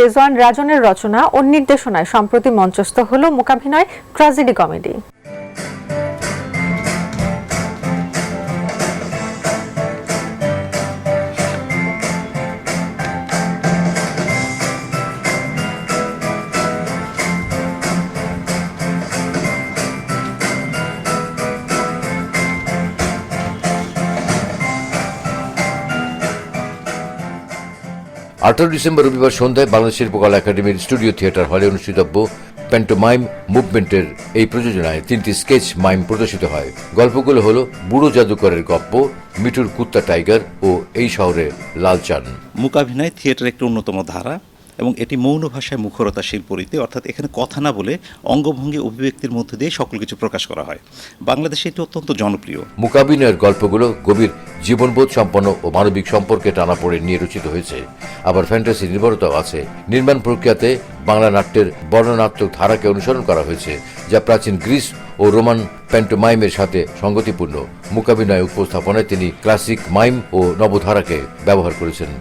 রেজওয়ান রাজনের রচনা ও নির্দেশনায় সম্প্রতি মঞ্চস্থ হলো মূকাভিনয় ট্র্যাজেডি কমেডি। ডিসেম্বর রবিবার সন্ধ্যায় বাংলাদেশ শিল্পকলা একাডেমির স্টুডিও থিয়েটার হলে অনুষ্ঠিতব্য প্যান্টোমাইম মুভমেন্টের এই প্রযোজনায় 3টি স্কেচ মাইম প্রদর্শিত হয়। গল্পগুলো হল বুড়ো জাদুকরের গপ্প, মিঠুর কুত্তা টাইগার ও এই শহরে লালচান। মূকাভিনয় থিয়েটার একটি অন্যতম ধারা এবং এটি মৌন ভাষায় মুখরতা শিল্পরীতি, অর্থাৎ এখানে কথা না বলে অঙ্গভঙ্গি অভিব্যক্তির মধ্য দিয়ে সকল কিছু প্রকাশ করা হয়। বাংলাদেশে এটি অত্যন্ত জনপ্রিয়। মূকাভিনয়ের গল্পগুলো গভীর জীবনবোধ সম্পন্ন ও মানবিক সম্পর্কে টানাপোড়েন নিয়ে রচিত হয়েছে, আবার ফ্যান্টাসি নির্ভরতাও আছে। নির্মাণ প্রক্রিয়াতে বাংলা নাট্যের বর্ণনাত্মক ধারাকে অনুসরণ করা হয়েছে, যা প্রাচীন গ্রিস ও রোমান প্যান্টোমাইমের সাথে সঙ্গতিপূর্ণ। মূকাভিনয় উপস্থাপনায় তিনি ক্লাসিক মাইম ও নবধারাকে ব্যবহার করেছেন।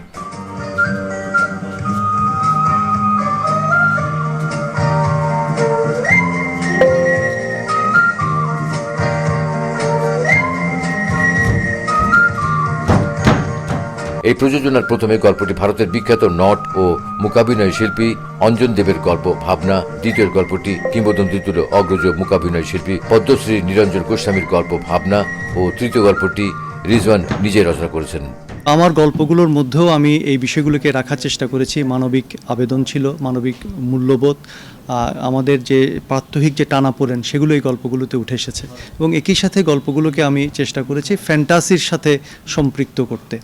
এই প্রযোজনার প্রথমে গল্পটি ভারতের বিখ্যাত নট ও মূকাভিনয় শিল্পী অঞ্জন দেবের গল্প ভাবনা, দ্বিতীয় গল্পটি কিংবদন্তিতুল্য অগ্রজ মূকাভিনয় শিল্পী পদ্মশ্রী নিরঞ্জন গোস্বামীর গল্প ভাবনা ও তৃতীয় গল্পটি রিজওয়ান নিজে রচনা করেছেন। আমার গল্পগুলোর মধ্যেও আমি এই বিষয়গুলোকে রাখার চেষ্টা করেছি। মানবিক আবেদন ছিল, মানবিক মূল্যবোধ, আমাদের যে প্রাত্যহিক যে টানাপোড়েন সেগুলো এই গল্পগুলোতে উঠে এসেছে এবং একই সাথে গল্পগুলোকে আমি চেষ্টা করেছি ফ্যান্টাসির সাথে সম্পৃক্ত করতে।